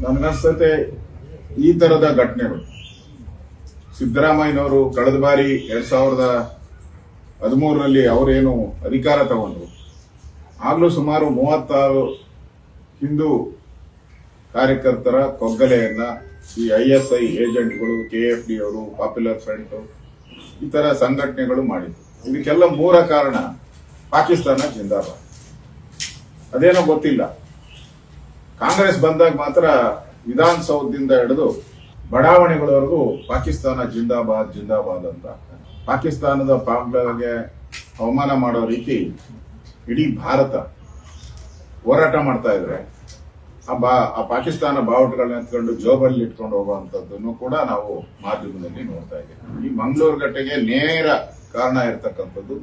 ನನಗನ್ಸುತ್ತೆ ಈ ತರದ ಘಟನೆಗಳು ಸಿದ್ದರಾಮಯ್ಯನವರು ಕಳೆದ ಬಾರಿ 2013ರಲ್ಲಿ ಅವರೇನು ಅಧಿಕಾರ ತಗೊಂಡ್ರು ಆಗ್ಲೂ ಸುಮಾರು 36 ಹಿಂದೂ ಕಾರ್ಯಕರ್ತರ ಕೊಗ್ಗಲೆಯನ್ನ ಈ ISI ಏಜೆಂಟ್ಗಳು, KFD ಅವರು, ಪಾಪ್ಯುಲರ್ ಫ್ರಂಟ್ ಈ ತರ ಸಂಘಟನೆಗಳು ಮಾಡಿದ್ರು. ಇದಕ್ಕೆಲ್ಲ ಮೂಲ ಕಾರಣ ಪಾಕಿಸ್ತಾನ ಜಿಂದಾಬಾದ್. ಅದೇನೋ ಗೊತ್ತಿಲ್ಲ, ಕಾಂಗ್ರೆಸ್ ಬಂದಾಗ ಮಾತ್ರ ವಿಧಾನಸೌಧದಿಂದ ಹಿಡಿದು ಬಡಾವಣೆಗಳವರೆಗೂ ಪಾಕಿಸ್ತಾನ ಜಿಂದಾಬಾದ್ ಜಿಂದಾಬಾದ್ ಅಂತ. ಪಾಕಿಸ್ತಾನದ ಪಾಂಪ್ಗಳಿಗೆ ಅವಮಾನ ಮಾಡೋ ರೀತಿ ಇಡೀ ಭಾರತ ಹೋರಾಟ ಮಾಡ್ತಾ ಇದ್ರೆ ಆ ಪಾಕಿಸ್ತಾನ ಬಾವುಟಗಳನ್ನ ಎತ್ಕೊಂಡು ಜೋಬಲ್ಲಿ ಇಟ್ಕೊಂಡು ಹೋಗುವಂತದ್ದನ್ನು ಕೂಡ ನಾವು ಮಾಧ್ಯಮದಲ್ಲಿ ನೋಡ್ತಾ ಇದ್ದೇವೆ. ಈ ಮಂಗಳೂರು ಘಟನೆಗೆ ನೇರ ಕಾರಣ ಇರತಕ್ಕಂಥದ್ದು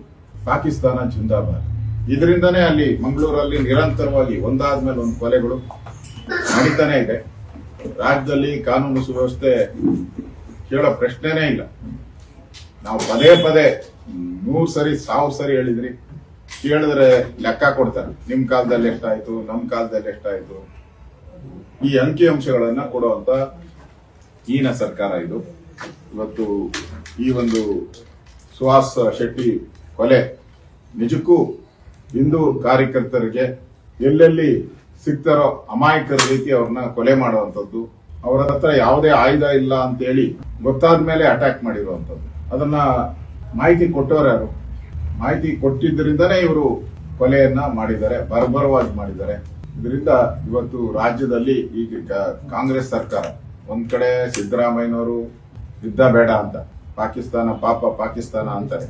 ಪಾಕಿಸ್ತಾನ ಜಿಂದಾಬಾದ್. ಇದರಿಂದನೇ ಅಲ್ಲಿ ಮಂಗಳೂರಲ್ಲಿ ನಿರಂತರವಾಗಿ ಒಂದಾದ್ಮೇಲೆ ಒಂದು ಕೊಲೆಗಳು ನಡೀತಾನೆ ಇದೆ. ರಾಜ್ಯದಲ್ಲಿ ಕಾನೂನು ಸುವ್ಯವಸ್ಥೆ ಕೇಳೋ ಪ್ರಶ್ನೆನೇ ಇಲ್ಲ. ನಾವು ಪದೇ ಪದೇ 100 ಸರಿ 1000 ಸರಿ ಹೇಳಿದ್ರಿ, ಕೇಳಿದ್ರೆ ಲೆಕ್ಕ ಕೊಡ್ತಾರೆ. ನಿಮ್ ಕಾಲದಲ್ಲಿ ಎಷ್ಟಾಯ್ತು, ನಮ್ ಕಾಲದಲ್ಲಿ ಎಷ್ಟಾಯ್ತು. ಈ ಅಂಕಿಅಂಶಗಳನ್ನ ಕೊಡುವಂತ ಹೀನ ಸರ್ಕಾರ ಇದು. ಇವತ್ತು ಈ ಒಂದು ಸುಹಾಸ್ ಶೆಟ್ಟಿ ಕೊಲೆ ನಿಜಕ್ಕೂ ಹಿಂದೂ ಕಾರ್ಯಕರ್ತರಿಗೆ ಎಲ್ಲೆಲ್ಲಿ ಸಿಗ್ತಾರೋ ಅಮಾಯಕರ ರೀತಿ ಅವ್ರನ್ನ ಕೊಲೆ ಮಾಡುವಂತದ್ದು, ಅವರ ಹತ್ರ ಯಾವುದೇ ಆಯುಧ ಇಲ್ಲ ಅಂತ ಹೇಳಿ ಗೊತ್ತಾದ ಮೇಲೆ ಅಟ್ಯಾಕ್ ಮಾಡಿರುವಂತದ್ದು. ಅದನ್ನ ಮಾಹಿತಿ ಕೊಟ್ಟವರು ಯಾರು? ಮಾಹಿತಿ ಕೊಟ್ಟಿದ್ದರಿಂದನೇ ಇವರು ಕೊಲೆಯನ್ನ ಮಾಡಿದ್ದಾರೆ, ಬರ್ಬರವಾಗಿ ಮಾಡಿದ್ದಾರೆ. ಇದರಿಂದ ಇವತ್ತು ರಾಜ್ಯದಲ್ಲಿ ಈಗ ಕಾಂಗ್ರೆಸ್ ಸರ್ಕಾರ ಒಂದ್ ಕಡೆ ಸಿದ್ದರಾಮಯ್ಯನವರು ಯುದ್ಧ ಬೇಡ ಅಂತ, ಪಾಕಿಸ್ತಾನ ಪಾಪ ಪಾಕಿಸ್ತಾನ ಅಂತಾರೆ.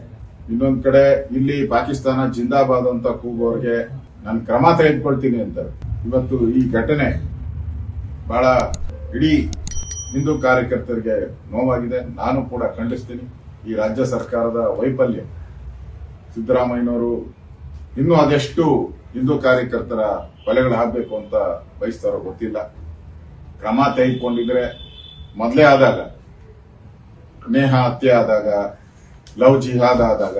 ಇನ್ನೊಂದ್ ಕಡೆ ಇಲ್ಲಿ ಪಾಕಿಸ್ತಾನ ಜಿಂದಾಬಾದ್ ಅಂತ ಕೂಗೋರ್ಗೆ ನಾನು ಕ್ರಮ ತೆಗೆದುಕೊಳ್ತೀನಿ ಅಂತಾರೆ. ಇವತ್ತು ಈ ಘಟನೆ ಬಹಳ ಇಡೀ ಹಿಂದೂ ಕಾರ್ಯಕರ್ತರಿಗೆ ನೋವಾಗಿದೆ. ನಾನು ಕೂಡ ಖಂಡಿಸ್ತೀನಿ ಈ ರಾಜ್ಯ ಸರ್ಕಾರದ ವೈಫಲ್ಯ. ಸಿದ್ದರಾಮಯ್ಯನವರು ಇನ್ನೂ ಅದೆಷ್ಟು ಹಿಂದೂ ಕಾರ್ಯಕರ್ತರ ಕೊಲೆಗಳಾಗಬೇಕು ಅಂತ ಬಯಸ್ತಾರೋ ಗೊತ್ತಿಲ್ಲ. ಕ್ರಮ ತೆಗೆದುಕೊಂಡಿದ್ರೆ ಮೊದಲೇ ಆದಾಗ, ನೇಹ ಹತ್ಯೆ ಆದಾಗ, ಲವ್ ಜಿಹಾದ್ ಆದಾಗ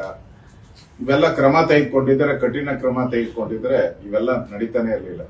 ಇವೆಲ್ಲ ಕ್ರಮ ತೆಗೆದುಕೊಂಡಿದ್ರೆ, ಕಠಿಣ ಕ್ರಮ ತೆಗೆದುಕೊಂಡಿದ್ರೆ ಇವೆಲ್ಲ ನಡೀತಾನೆ ಇರಲಿಲ್ಲ.